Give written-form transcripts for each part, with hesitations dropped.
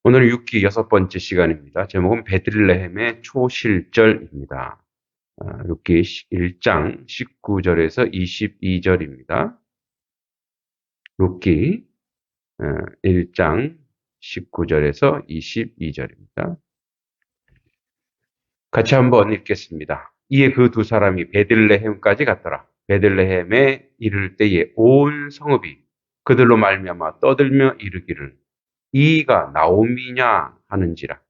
오늘 6기 6번째 시간입니다. 제목은 베들레헴의 초실절입니다. 6기 1장 19절에서 22절입니다. 6기 1장 19절에서 22절입니다. 같이 한번 읽겠습니다. 이에 그 두 사람이 베들레헴까지 갔더라. 베들레헴에 이를 때에 온 성읍이 그들로 말미암아 떠들며 이르기를 이가 나오미냐 하는지라.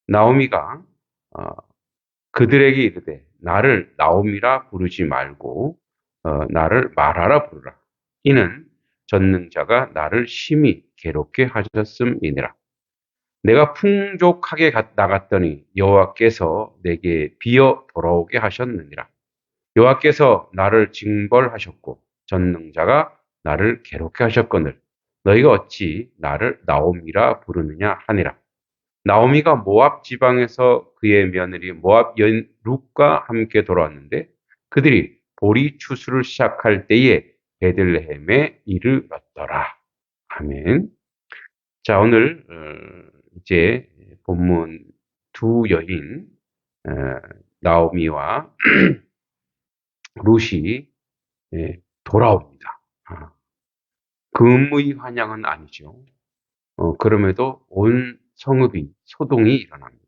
나오미가 어, 그들에게 이르되 나를 나오미라 부르지 말고 나를 마라라 부르라. 이는 전능자가 나를 심히 괴롭게 하셨음이니라. 내가 풍족하게 나갔더니 여호와께서 내게 비어 돌아오게 하셨느니라. 여호와께서 나를 징벌하셨고 전능자가 나를 괴롭게 하셨거늘 너희가 어찌 나를 나오미라 부르느냐 하니라. 나오미가 모압 지방에서 그의 며느리 모압 여인 룻과 함께 돌아왔는데 그들이 보리 추수를 시작할 때에 베들레헴에 이르렀더라. 아멘. 자, 오늘 이제 본문 두 여인 나오미와 룻이 돌아옵니다. 금의 환영은 아니죠. 그럼에도 온 성읍이 소동이 일어납니다.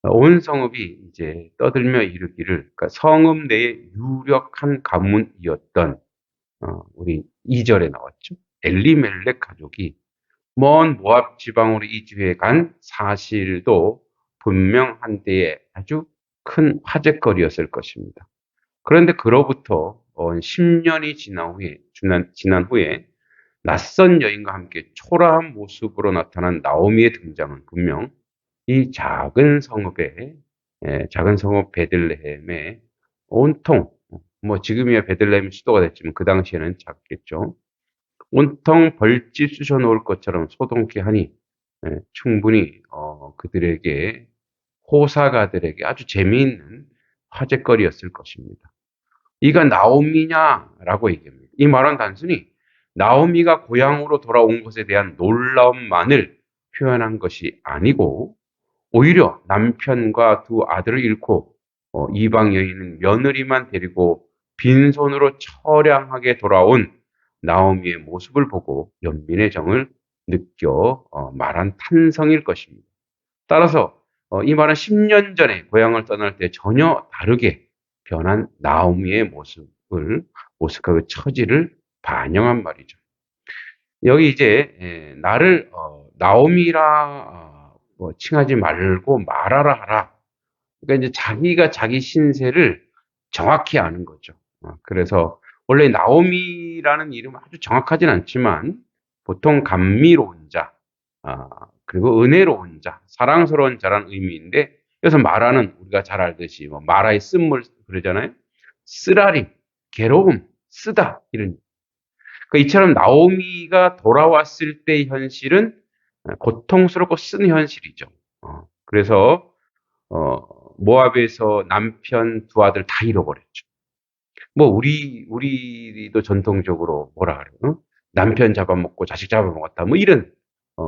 온 성읍이 이제 떠들며 이르기를, 그러니까 성읍 내에 유력한 가문이었던 우리 2절에 나왔죠. 엘리멜렉 가족이 먼 모압 지방으로 이주해 간 사실도 분명 한때에 아주 큰 화제거리였을 것입니다. 그런데 그로부터 10년이 지난 후에 낯선 여인과 함께 초라한 모습으로 나타난 나오미의 등장은 분명 이 작은 성읍 베들레헴에 온통, 뭐 지금이야 베들레헴이 수도가 됐지만 그 당시에는 작겠죠. 온통 벌집 쑤셔 놓을 것처럼 소동케 하니 충분히 그들에게 호사가들에게 아주 재미있는 화제거리였을 것입니다. 이가 나오미냐라고 얘기합니다. 이 말은 단순히 나오미가 고향으로 돌아온 것에 대한 놀라움만을 표현한 것이 아니고 오히려 남편과 두 아들을 잃고 이방 여인은 며느리만 데리고 빈손으로 처량하게 돌아온 나오미의 모습을 보고 연민의 정을 느껴 말한 탄성일 것입니다. 따라서 이 말은 10년 전에 고향을 떠날 때 전혀 다르게 변한 나오미의 모습과 그 처지를 반영한 말이죠. 여기 이제 나를 나오미라 칭하지 말고 말하라 하라. 그러니까 이제 자기가 자기 신세를 정확히 아는 거죠. 그래서 원래 나오미라는 이름은 아주 정확하진 않지만 보통 감미로운 자, 그리고 은혜로운 자, 사랑스러운 자라는 의미인데 여기서 마라는 우리가 잘 알듯이 뭐 마라의 쓴물 그러잖아요. 쓰라림, 괴로움, 쓰다 이런. 그러니까 이처럼 나오미가 돌아왔을 때의 현실은 고통스럽고 쓴 현실이죠. 그래서 모압에서 남편 두 아들 다 잃어버렸죠. 뭐 우리도 전통적으로 뭐라 그래요? 남편 잡아먹고 자식 잡아먹었다. 뭐 이런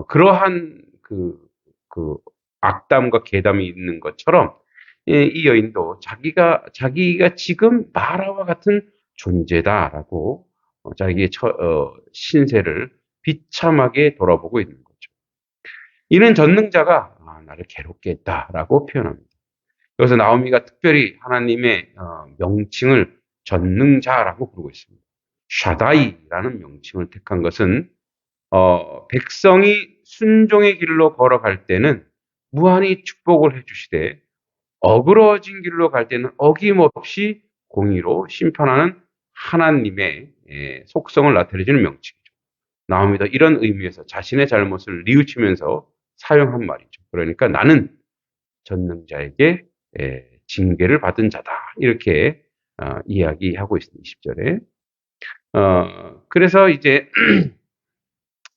그러한 그 악담과 괴담이 있는 것처럼 이 여인도 자기가 지금 마라와 같은 존재다라고 자기의 신세를 비참하게 돌아보고 있는 거죠. 이는 전능자가 나를 괴롭게 했다라고 표현합니다. 여기서 나오미가 특별히 하나님의 명칭을 전능자라고 부르고 있습니다. 샤다이라는 명칭을 택한 것은 백성이 순종의 길로 걸어갈 때는 무한히 축복을 해주시되 어그러진 길로 갈 때는 어김없이 공의로 심판하는 하나님의 속성을 나타내주는 명칭이죠. 나오미도 이런 의미에서 자신의 잘못을 뉘우치면서 사용한 말이죠. 그러니까 나는 전능자에게 징계를 받은 자다. 이렇게 이야기하고 있습니다. 20절에. 그래서 이제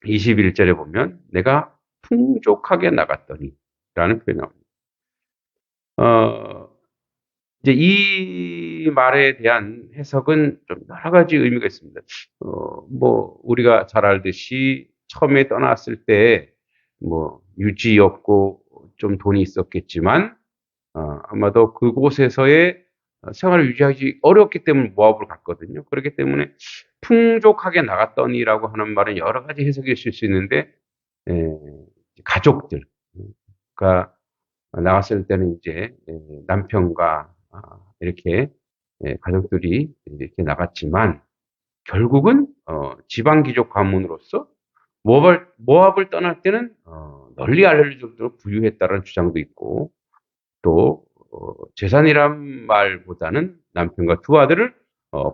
21절에 보면 내가 풍족하게 나갔더니 라는 표현이 나옵니다. 이제 이 말에 대한 해석은 좀 여러 가지 의미가 있습니다. 뭐 우리가 잘 알듯이 처음에 떠났을 때 뭐 유지 없고 좀 돈이 있었겠지만 아마도 그곳에서의 생활을 유지하기 어렵기 때문에 모압을 갔거든요. 그렇기 때문에 풍족하게 나갔더니라고 하는 말은 여러 가지 해석이 있을 수 있는데 에, 가족들 가 나왔을 때는 이제 남편과 이렇게 가족들이 이렇게 나갔지만 결국은 지방 귀족 가문으로서 모압을 떠날 때는 널리 알려질 정도로 부유했다는 주장도 있고 또 재산이란 말보다는 남편과 두 아들을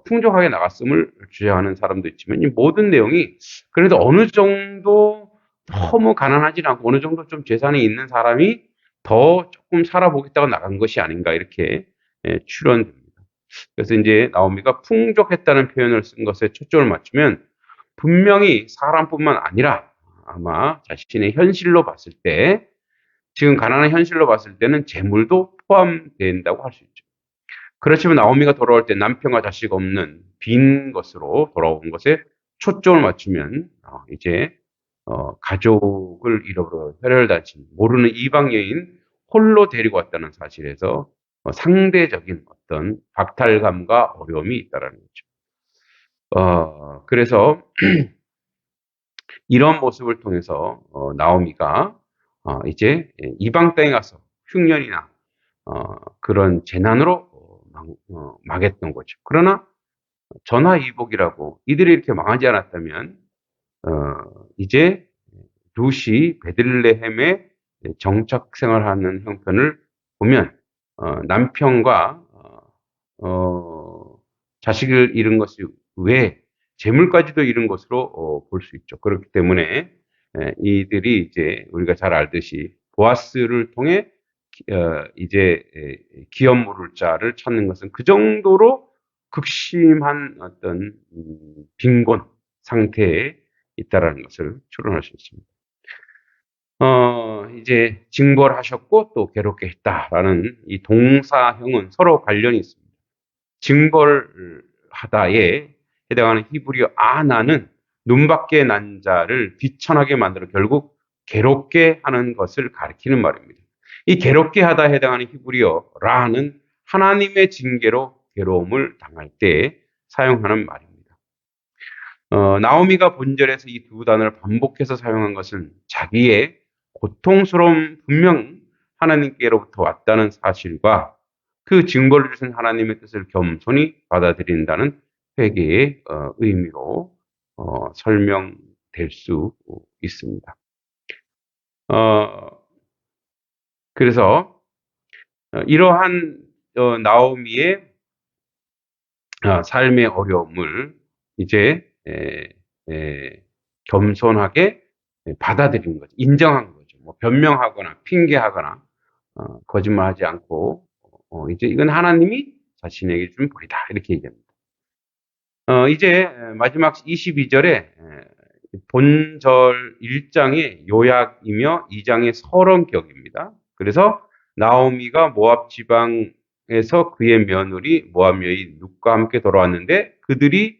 풍족하게 나갔음을 주장하는 사람도 있지만 이 모든 내용이 그래도 어느 정도 너무 가난하진 않고 어느 정도 좀 재산이 있는 사람이 더 조금 살아보겠다고 나간 것이 아닌가 이렇게 추론됩니다. 그래서 이제 나오미가 풍족했다는 표현을 쓴 것에 초점을 맞추면 분명히 사람뿐만 아니라 아마 자신의 현실로 봤을 때 지금 가난한 현실로 봤을 때는 재물도 포함된다고 할 수 있죠. 그렇지만 나오미가 돌아올 때 남편과 자식 없는 빈 것으로 돌아온 것에 초점을 맞추면 이제 가족을 잃어버려 혈혈 단신 모르는 이방 여인 홀로 데리고 왔다는 사실에서 상대적인 어떤 박탈감과 어려움이 있다라는 거죠. 그래서 이런 모습을 통해서 나오미가 이제 이방 땅에 가서 흉년이나 그런 재난으로 망했던 거죠. 그러나 전화위복이라고 이들이 이렇게 망하지 않았다면 이제 룻이 베들레헴에 정착 생활하는 형편을 보면 남편과 자식을 잃은 것이 외에 재물까지도 잃은 것으로 볼 수 있죠. 그렇기 때문에 이들이 이제 우리가 잘 알듯이 보아스를 통해 이제 기업 모를 자를 찾는 것은 그 정도로 극심한 어떤 빈곤 상태에 있다라는 것을 추론할 수 있습니다. 이제 징벌하셨고 또 괴롭게 했다라는 이 동사형은 서로 관련이 있습니다. 징벌하다에 해당하는 히브리어 아나는 눈밖에 난 자를 비천하게 만들어 결국 괴롭게 하는 것을 가리키는 말입니다. 이 괴롭게 하다 해당하는 히브리어 라는 하나님의 징계로 괴로움을 당할 때 사용하는 말입니다. 나오미가 본절에서 이 두 단어를 반복해서 사용한 것은 자기의 고통스러움 분명 하나님께로부터 왔다는 사실과 그 징벌을 주신 하나님의 뜻을 겸손히 받아들인다는 회개의 의미로 설명될 수 있습니다. 그래서 이러한 나오미의 삶의 어려움을 이제 겸손하게 받아들이는 거죠. 인정한 거죠. 뭐 변명하거나 핑계하거나 거짓말하지 않고 이제 이건 하나님이 자신에게 준 벌이다 이렇게 얘기합니다. 이제 마지막 22절에 본절 1장의 요약이며 2장의 서론격입니다. 그래서 나오미가 모압 지방에서 그의 며느리 모압 여인 룻과 함께 돌아왔는데 그들이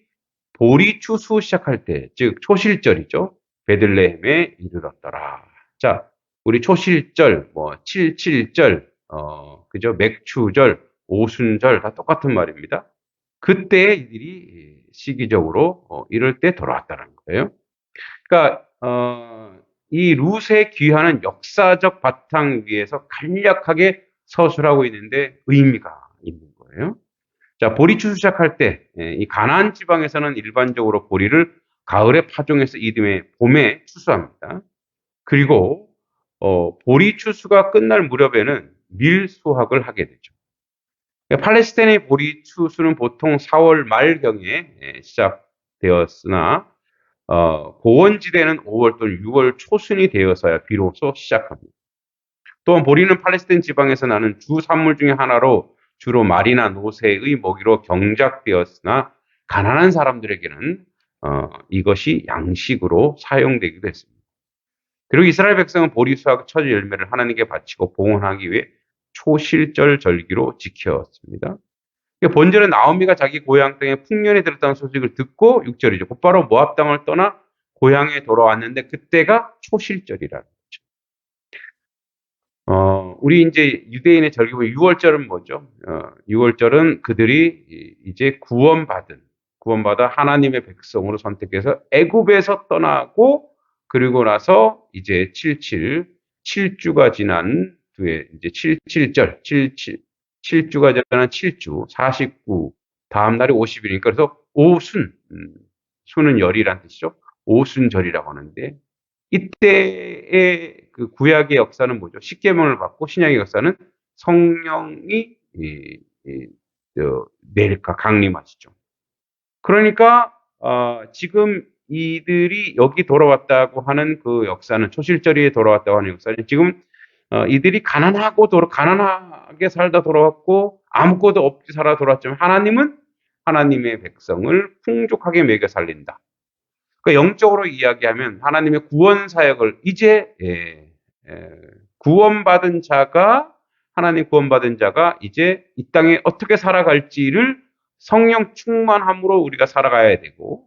보리 추수 시작할 때, 즉 초실절이죠. 베들레헴에 이르렀더라. 자, 우리 초실절, 뭐 77절, 그죠? 맥추절, 오순절 다 똑같은 말입니다. 그때 이들이 시기적으로 이럴 때 돌아왔다는 거예요. 그러니까 이 룻의 귀환은 역사적 바탕 위에서 간략하게 서술하고 있는데 의미가 있는 거예요. 자, 보리 추수 시작할 때, 이 가나안 지방에서는 일반적으로 보리를 가을에 파종해서 이듬해 봄에 추수합니다. 그리고, 보리 추수가 끝날 무렵에는 밀 수확을 하게 되죠. 팔레스타인의 보리 추수는 보통 4월 말경에 시작되었으나, 고원지대는 5월 또는 6월 초순이 되어서야 비로소 시작합니다. 또한 보리는 팔레스타인 지방에서 나는 주 산물 중에 하나로 주로 말이나 노새의 먹이로 경작되었으나 가난한 사람들에게는 이것이 양식으로 사용되기도 했습니다. 그리고 이스라엘 백성은 보리 수확 첫 열매를 하나님께 바치고 봉헌하기 위해 초실절 절기로 지켰습니다. 본절은 나오미가 자기 고향 땅에 풍년이 들었다는 소식을 듣고 6절이죠. 곧바로 모압 땅을 떠나 고향에 돌아왔는데 그때가 초실절이라는 거죠. 우리 이제 유대인의 절기고 6월절은 뭐죠? 6월절은 그들이 이제 구원받아 하나님의 백성으로 선택해서 애굽에서 떠나고 그리고 나서 이제 7주가 지난 뒤에 이제 77절, 7주가 지난 7주, 49, 다음 날이 50일이니까 그래서 순은 열이란 뜻이죠. 오순절이라고 하는데 이때의 그 구약의 역사는 뭐죠? 십계명을 받고 신약의 역사는 성령이 내릴까 강림하시죠. 그러니까 지금 이들이 여기 돌아왔다고 하는 그 역사는 초실절이에 돌아왔다고 하는 역사는 지금 이들이 가난하게 살다 돌아왔고 아무것도 없이 살아 돌아왔지만 하나님은 하나님의 백성을 풍족하게 먹여 살린다. 그러니까 영적으로 이야기하면 하나님의 구원 사역을 이제 하나님 구원받은 자가 이제 이 땅에 어떻게 살아갈지를 성령 충만함으로 우리가 살아가야 되고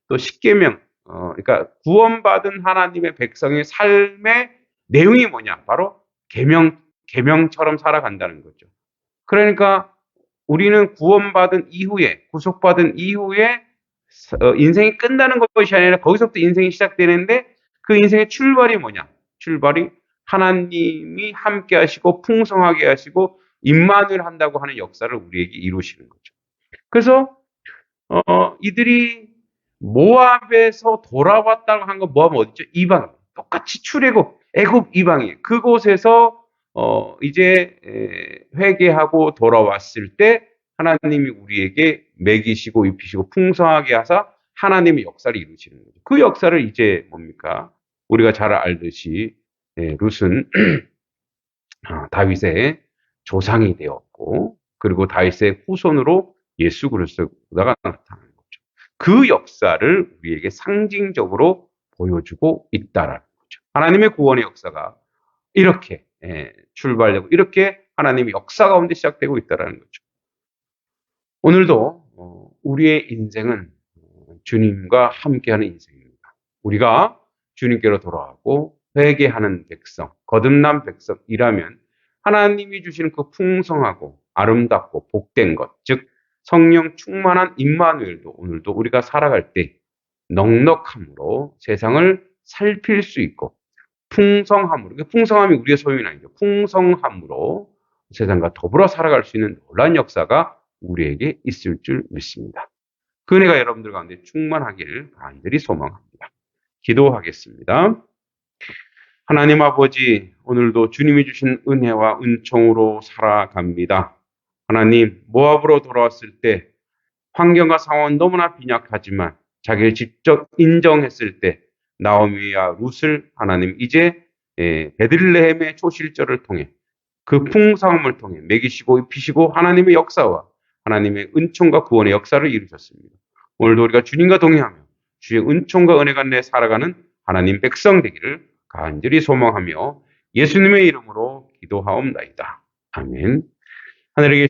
또 십계명 그러니까 구원받은 하나님의 백성의 삶의 내용이 뭐냐? 바로 계명처럼 살아간다는 거죠. 그러니까 우리는 구속받은 이후에 인생이 끝나는 것이 아니라 거기서부터 인생이 시작되는데 그 인생의 출발이 뭐냐? 출발이 하나님이 함께 하시고 풍성하게 하시고 임마누엘 한다고 하는 역사를 우리에게 이루시는 거죠. 그래서 이들이 모압에서 돌아왔다고 한 건 모압은 어디죠? 이방. 똑같이 출애굽, 애굽 이방이 그곳에서 이제 회개하고 돌아왔을 때 하나님이 우리에게 먹이시고 입히시고 풍성하게 하사 하나님의 역사를 이루시는 거죠. 그 역사를 이제 뭡니까? 우리가 잘 알듯이 룻은 다윗의 조상이 되었고 그리고 다윗의 후손으로 예수 그리스도가 나타나는 거죠. 그 역사를 우리에게 상징적으로 보여주고 있다라는 거죠. 하나님의 구원의 역사가 이렇게 출발되고 이렇게 하나님의 역사 가운데 시작되고 있다라는 거죠. 오늘도 우리의 인생은 주님과 함께하는 인생입니다. 우리가 주님께로 돌아가고 회개하는 백성, 거듭난 백성이라면 하나님이 주시는 그 풍성하고 아름답고 복된 것, 즉 성령 충만한 임마누엘도 오늘도 우리가 살아갈 때 넉넉함으로 세상을 살필 수 있고 풍성함으로, 풍성함이 우리의 소유는 아니죠. 풍성함으로 세상과 더불어 살아갈 수 있는 놀라운 역사가 우리에게 있을 줄 믿습니다. 그 은혜가 여러분들 가운데 충만하기를 간절히 소망합니다. 기도하겠습니다. 하나님 아버지, 오늘도 주님이 주신 은혜와 은총으로 살아갑니다. 하나님, 모압으로 돌아왔을 때 환경과 상황은 너무나 빈약하지만 자기를 직접 인정했을 때 나오미와 룻을 하나님 이제 베들레헴의 초실절을 통해 그 풍성함을 통해 먹이시고 입히시고 하나님의 역사와 하나님의 은총과 구원의 역사를 이루셨습니다. 오늘도 우리가 주님과 동행하며 주의 은총과 은혜가 내 살아가는 하나님 백성 되기를 간절히 소망하며 예수님의 이름으로 기도하옵나이다. 아멘. 하늘에